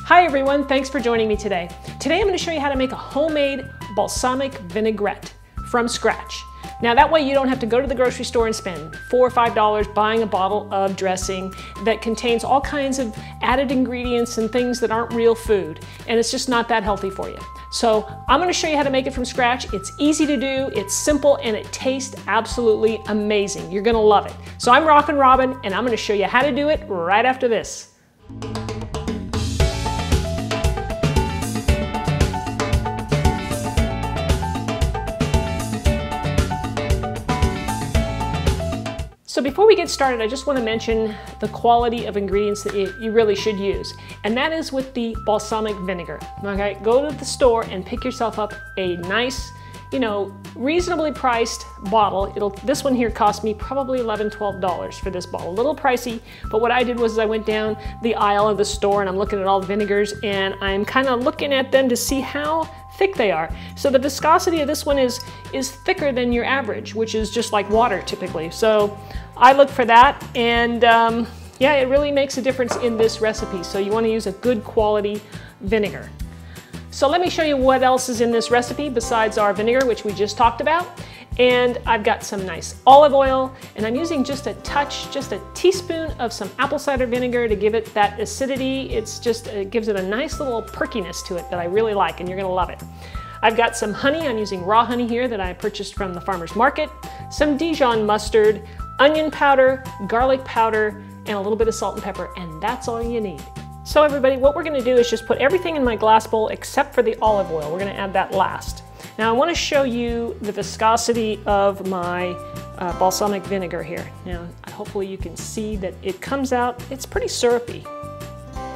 Hi everyone, thanks for joining me today. Today I'm going to show you how to make a homemade balsamic vinaigrette from scratch. Now that way you don't have to go to the grocery store and spend $4 or $5 buying a bottle of dressing that contains all kinds of added ingredients and things that aren't real food, and it's just not that healthy for you. So I'm going to show you how to make it from scratch. It's easy to do, it's simple, and it tastes absolutely amazing. You're going to love it. So I'm Rockin Robin, and I'm going to show you how to do it right after this. So before we get started, I just want to mention the quality of ingredients that you really should use. And that is with the balsamic vinegar. Okay, go to the store and pick yourself up a nice, reasonably priced bottle. This one here cost me probably $11, $12 for this bottle. A little pricey, but what I did was I went down the aisle of the store and I'm looking at all the vinegars and I'm kind of looking at them to see how thick they are. So the viscosity of this one is thicker than your average, which is just like water typically. So I look for that, and yeah, it really makes a difference in this recipe. So you want to use a good quality vinegar. So let me show you what else is in this recipe besides our vinegar, which we just talked about. And I've got some nice olive oil, and I'm using just a touch, just a teaspoon of some apple cider vinegar to give it that acidity. It gives it a nice little perkiness to it that I really like, and you're gonna love it. I've got some honey. I'm using raw honey here that I purchased from the farmer's market, some Dijon mustard, onion powder, garlic powder, and a little bit of salt and pepper, and that's all you need. So everybody, what we're gonna do is just put everything in my glass bowl except for the olive oil. We're gonna add that last. Now I want to show you the viscosity of my balsamic vinegar here. Now hopefully you can see that it comes out, it's pretty syrupy.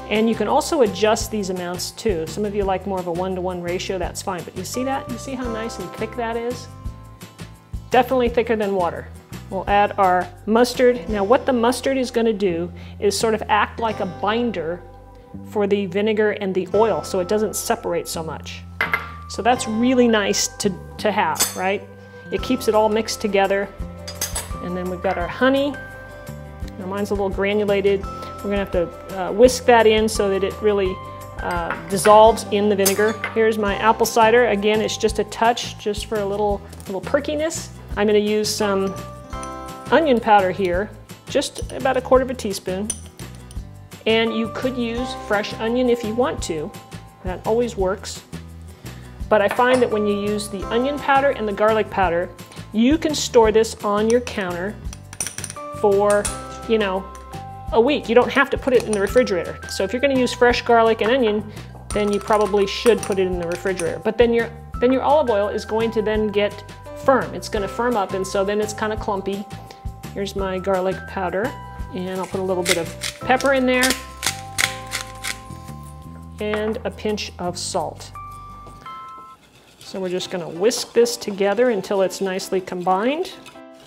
And you can also adjust these amounts too. Some of you like more of a 1-to-1 ratio, that's fine. But you see that? You see how nice and thick that is? Definitely thicker than water. We'll add our mustard. Now what the mustard is going to do is sort of act like a binder for the vinegar and the oil so it doesn't separate so much. So that's really nice to have, right? It keeps it all mixed together. And then we've got our honey. Now mine's a little granulated. We're gonna have to whisk that in so that it really dissolves in the vinegar. Here's my apple cider. Again, it's just a touch, just for a little perkiness. I'm gonna use some onion powder here, just about 1/4 teaspoon. And you could use fresh onion if you want to. That always works. But I find that when you use the onion powder and the garlic powder, you can store this on your counter for, a week. You don't have to put it in the refrigerator. So if you're going to use fresh garlic and onion, then you probably should put it in the refrigerator. But then your olive oil is going to then get firm. It's going to firm up, and so then it's kind of clumpy. Here's my garlic powder, and I'll put a little bit of pepper in there and a pinch of salt. So we're just going to whisk this together until it's nicely combined.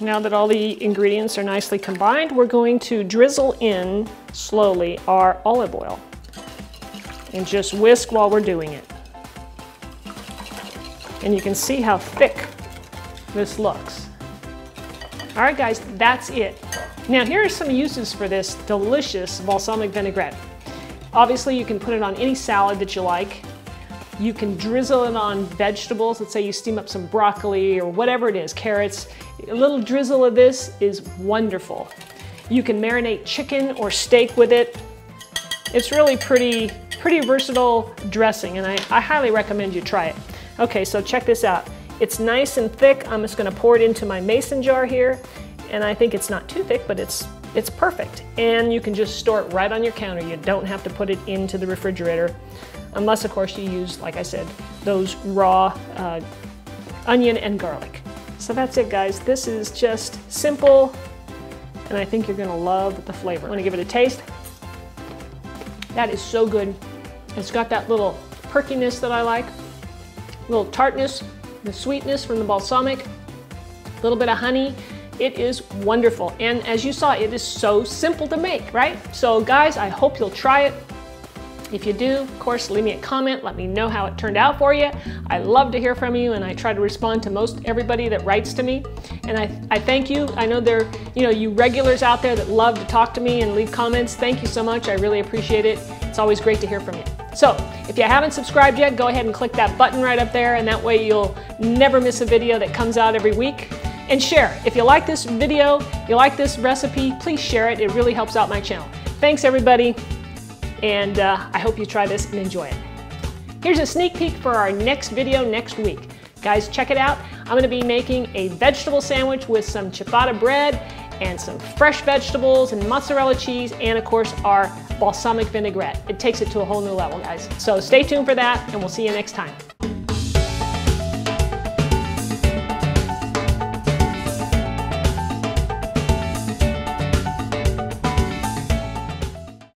Now that all the ingredients are nicely combined, we're going to drizzle in slowly our olive oil and just whisk while we're doing it. And you can see how thick this looks. All right guys, that's it. Now here are some uses for this delicious balsamic vinaigrette. Obviously you can put it on any salad that you like. You can drizzle it on vegetables. Let's say you steam up some broccoli or whatever it is, carrots. A little drizzle of this is wonderful. You can marinate chicken or steak with it. It's really pretty versatile dressing, and I highly recommend you try it. Okay, so check this out. It's nice and thick. I'm just gonna pour it into my mason jar here, and I think it's not too thick, but it's perfect. And you can just store it right on your counter. You don't have to put it into the refrigerator. Unless, of course, you use, like I said, those raw onion and garlic. So that's it, guys. This is just simple, and I think you're gonna love the flavor. Want to give it a taste? That is so good. It's got that little perkiness that I like, a little tartness, the sweetness from the balsamic, a little bit of honey. It is wonderful, and as you saw, it is so simple to make, right? So guys, I hope you'll try it. If you do, of course, leave me a comment. Let me know how it turned out for you. I love to hear from you, and I try to respond to most everybody that writes to me. And I thank you. I know there are, you regulars out there that love to talk to me and leave comments. Thank you so much. I really appreciate it. It's always great to hear from you. So if you haven't subscribed yet, go ahead and click that button right up there, and that way you'll never miss a video that comes out every week. And share. If you like this video, you like this recipe, please share it. It really helps out my channel. Thanks everybody, and I hope you try this and enjoy it. Here's a sneak peek for our next video next week. Guys, check it out. I'm going to be making a vegetable sandwich with some ciabatta bread and some fresh vegetables and mozzarella cheese, and of course our balsamic vinaigrette. It takes it to a whole new level, guys. So stay tuned for that, and we'll see you next time.